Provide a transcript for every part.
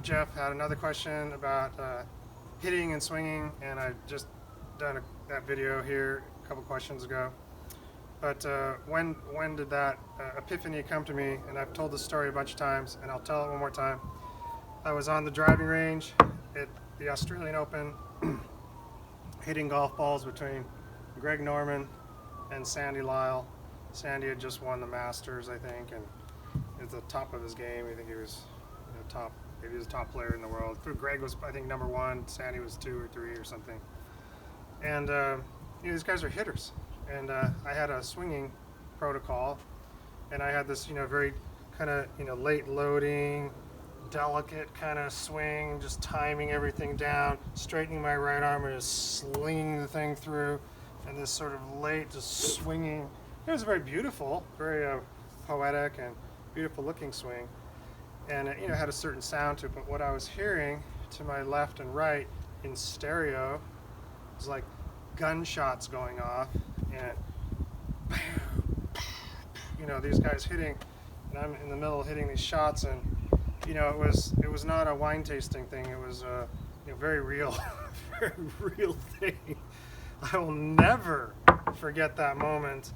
Jeff had another question about hitting and swinging, and I just done that video here a couple questions ago. But when did that epiphany come to me? And I've told this story a bunch of times, and I'll tell it one more time. I was on the driving range at the Australian Open, hitting golf balls between Greg Norman and Sandy Lyle. Sandy had just won the Masters, I think, and at the top of his game. I think he was top. Maybe he was the top player in the world. Greg was, I think, number one. Sandy was 2 or 3 or something. And these guys are hitters. And I had a swinging protocol, and I had this, very kind of, late loading, delicate kind of swing, just timing everything down, straightening my right arm and just slinging the thing through, and this sort of late just swinging. It was very beautiful, very poetic and beautiful looking swing, and it had a certain sound to it. But what I was hearing to my left and right in stereo was like gunshots going off, and these guys hitting, and I'm in the middle hitting these shots, and it was not a wine tasting thing. It was a very real, very real thing. I will never forget that moment.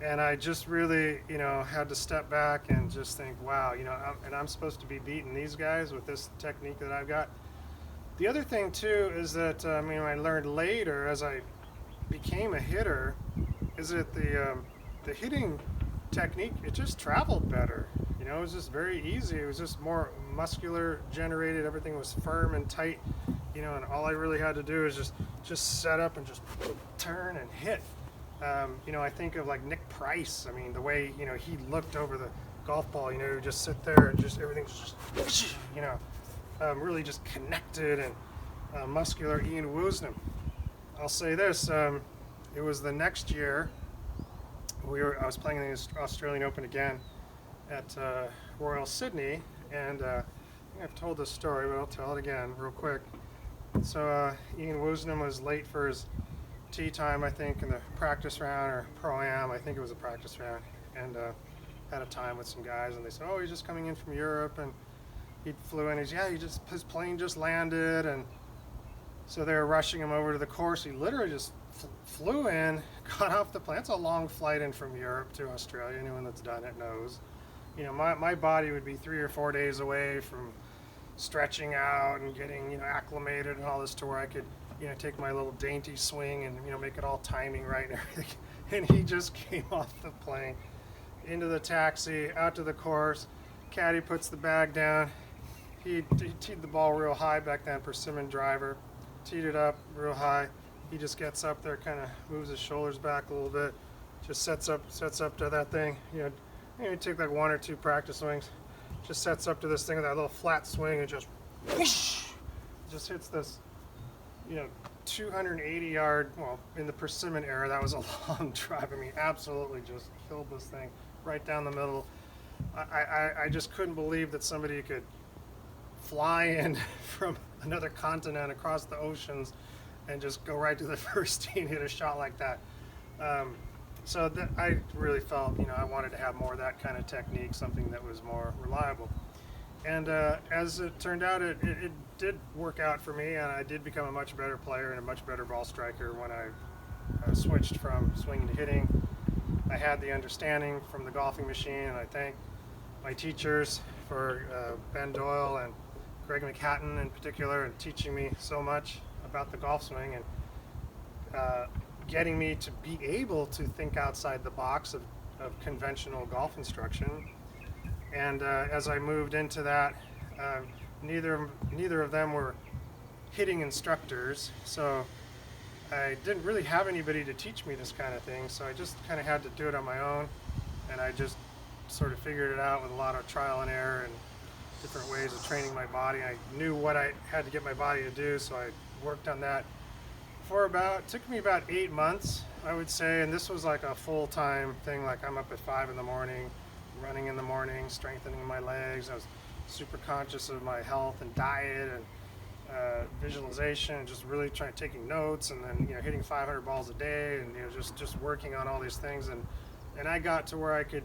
And I just really, had to step back and just think, wow, I'm supposed to be beating these guys with this technique that I've got. The other thing too is that I learned later as I became a hitter, is that the hitting technique, it just traveled better. It was just very easy. It was just more muscular generated. Everything was firm and tight, and all I really had to do is just set up and just turn and hit. I think of like Nick Price. The way he looked over the golf ball. He would just sit there and just everything's just really just connected and muscular. Ian Woosnam. I'll say this. It was the next year. I was playing in the Australian Open again at Royal Sydney, and I think I've told this story, but I'll tell it again real quick. So Ian Woosnam was late for his tee time, I think, in the practice round or pro-am. I think it was a practice round, and had a time with some guys, and they said, "Oh, he's just coming in from Europe," and he flew in. His plane just landed, and so they were rushing him over to the course. He literally just flew in, got off the plane. It's a long flight in from Europe to Australia. Anyone that's done it knows. My body would be 3 or 4 days away from stretching out and getting acclimated and all this to where I could take my little dainty swing and make it all timing right and everything. And he just came off the plane into the taxi out to the course. Caddy puts the bag down. He teed the ball real high back then, persimmon driver. Teed it up real high. He just gets up there, kind of moves his shoulders back a little bit, just sets up to that thing. Maybe take like 1 or 2 practice swings. Just sets up to this thing with that little flat swing and just whoosh, just hits this 280 yard, well, in the persimmon era, that was a long drive. Absolutely just killed this thing right down the middle. I just couldn't believe that somebody could fly in from another continent across the oceans and just go right to the first tee and hit a shot like that. So I really felt, I wanted to have more of that kind of technique, something that was more reliable. And as it turned out, it did work out for me, and I did become a much better player and a much better ball striker when I switched from swinging to hitting. I had the understanding from the golfing machine, and I thank my teachers for Ben Doyle and Greg McHatton in particular, and teaching me so much about the golf swing and getting me to be able to think outside the box of conventional golf instruction. And as I moved into that, neither of them were hitting instructors, so I didn't really have anybody to teach me this kind of thing, so I just kind of had to do it on my own, and I just sort of figured it out with a lot of trial and error and different ways of training my body. I knew what I had to get my body to do, so I worked on that for it took me about 8 months, I would say, and this was like a full-time thing. Like, I'm up at 5 in the morning, running in the morning, strengthening my legs. I was super conscious of my health and diet and visualization, and just really taking notes, and then hitting 500 balls a day, and just working on all these things, and I got to where I could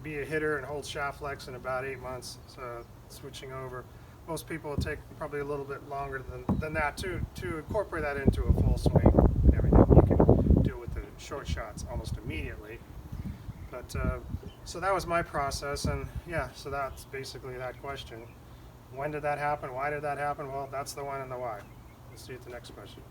be a hitter and hold shaft flex in about 8 months, so switching over. most people will take probably a little bit longer than that to incorporate that into a full swing and everything. You can do it with the short shots almost immediately. But so that was my process, and yeah, so that's basically that question. When did that happen? Why did that happen? Well, that's the when and the why. Let's see at the next question.